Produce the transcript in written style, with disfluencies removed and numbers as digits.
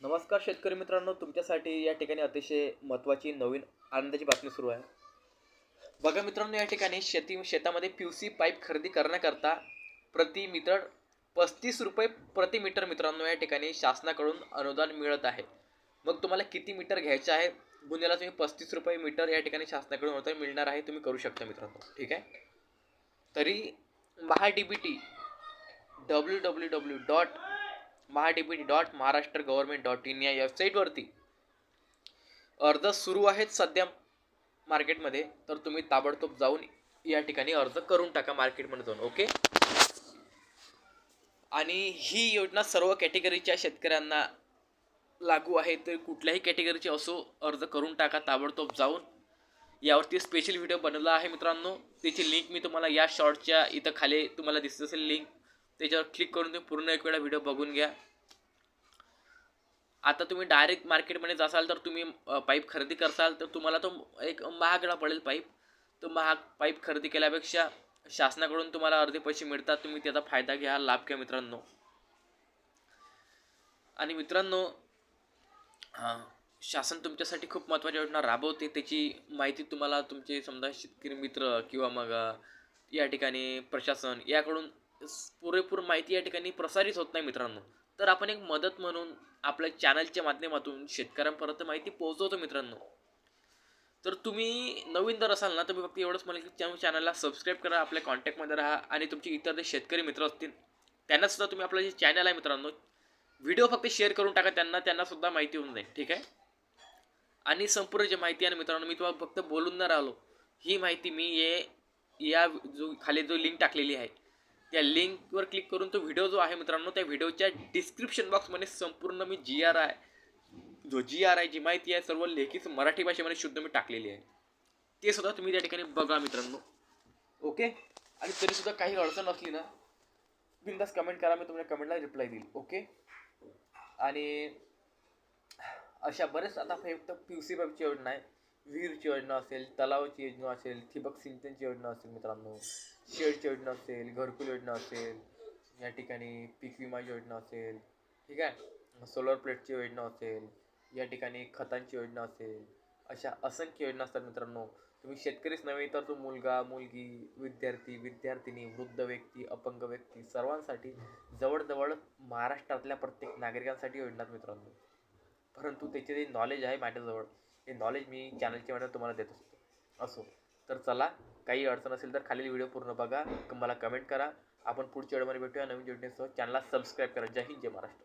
नमस्कार शेतकरी मित्रांनो, तुमच्यासाठी या ठिकाणी अतिशय महत्त्वाची नवीन आनंदाची बातमी सुरू आहे. बघा मित्रांनो, या ठिकाणी शेतामध्ये पीयूसी पाईप खरेदी करण्याकरता प्रति मीटर ₹35 प्रति मीटर मित्रांनो या ठिकाणी शासनाकडून अनुदान मिळत आहे. मग तुम्हाला किती मीटर घ्यायचं आहे? गुन्ह्याला तुम्ही ₹35 मीटर या ठिकाणी शासनाकडून अनुदान मिळणार आहे. तुम्ही करू शकता मित्रांनो. ठीक आहे. तरी महाडीबीटी www.mahadbt.maharashtragovernment.in या वेबसाईटवरती अर्ज सुरू आहेत सध्या मार्केटमध्ये. तर तुम्ही ताबडतोब जाऊन या ठिकाणी अर्ज करून टाका मार्केटमध्ये जाऊन. ओके. आणि ही योजना सर्व कॅटेगरीच्या शेतकऱ्यांना लागू आहे. तर कुठल्याही कॅटेगरीचे असो, अर्ज करून टाका ताबडतोब जाऊन. यावरती स्पेशल व्हिडिओ बनवला आहे मित्रांनो. त्याची लिंक मी तुम्हाला या शॉर्टच्या इथं खाली तुम्हाला दिसत असेल लिंक, त्याच्यावर क्लिक करून तुम्ही पूर्ण एक वेळा व्हिडिओ बघून घ्या. आता तुम्ही डायरेक्ट मार्केटमध्ये जासाल तर तुम्ही पाईप खरेदी करसाल तर तुम्हाला तो एक महागडा पडेल पाईप. तो महाग पाईप खरेदी केल्यापेक्षा शासनाकडून तुम्हाला अर्धे पैसे मिळतात. तुम्ही त्याचा फायदा घ्या, लाभ घ्या मित्रांनो. आणि मित्रांनो, शासन तुमच्यासाठी खूप महत्त्वाची योजना राबवते. त्याची माहिती तुम्हाला तुमचे समजा शेतकरी मित्र किंवा मग या ठिकाणी प्रशासन याकडून पुरेपूर माहिती या ठिकाणी प्रसारित होत नाही मित्रांनो. तर आपण एक मदत म्हणून आपल्या चॅनलच्या माध्यमातून शेतकऱ्यांपर्यंत माहिती पोहोचवतो मित्रांनो. तर तुम्ही नवीन जर असाल ना, तुम्ही फक्त एवढंच म्हणेल की चॅनलला सबस्क्राईब करा, आपल्या कॉन्टॅक्टमध्ये राहा आणि तुमचे इतर जे शेतकरी मित्र असतील त्यांनासुद्धा तुम्ही आपलं जे चॅनल आहे मित्रांनो, व्हिडिओ फक्त शेअर करून टाका, त्यांनासुद्धा माहिती होऊन जाईल. ठीक आहे. आणि संपूर्ण जी माहिती आहे ना मित्रांनो, मी तुम्हाला फक्त बोलून नाही राहिलो. ही माहिती मी या जो खाली जो लिंक टाकलेली आहे त्या लिंकवर क्लिक करून तो व्हिडिओ जो आहे मित्रांनो, त्या व्हिडिओच्या डिस्क्रिप्शन बॉक्समध्ये संपूर्ण मी जी आर आहे जी माहिती आहे सर्व लेखी मराठी भाषेमध्ये शुद्ध मी टाकलेली आहे. ते सुद्धा तुम्ही त्या ठिकाणी बघा मित्रांनो. ओके. आणि तरीसुद्धा काही अडचण असली ना, बिनधास्त कमेंट करा, मी तुम्हाला कमेंटला रिप्लाय देईल. ओके. आणि अशा बरेच आता फक्त पीयूसी पाईपची योजना आहे, विहीरची योजना असेल, तलावाची योजना असेल, ठिबक सिंचनची योजना असेल मित्रांनो, शेडची योजना असेल, घरकुल योजना असेल, या ठिकाणी पीक विमा योजना असेल. ठीक आहे. सोलर प्लेटची योजना असेल, या ठिकाणी खतांची योजना असेल. अशा असंख्य योजना असतात मित्रांनो. तुम्ही शेतकरीच नव्हे तर तो मुलगा, मुलगी, विद्यार्थी, विद्यार्थिनी, वृद्ध व्यक्ती, अपंग व्यक्ती सर्वांसाठी जवळजवळ महाराष्ट्रातल्या प्रत्येक नागरिकांसाठी योजना आहेत मित्रांनो. परंतु त्याचे जे नॉलेज आहे माझ्याजवळ, हे नॉलेज मी चॅनलच्या मध्ये तुम्हाला देत असो. तर चला, काही अडचण असेल तर खालील व्हिडिओ पूर्ण बघा, मला कमेंट करा. आपण पुढच्या व्हिडिओमध्ये भेटूया नवीन योजनेसह. चॅनलला सबस्क्राईब करा. जय हिंद, जय महाराष्ट्र.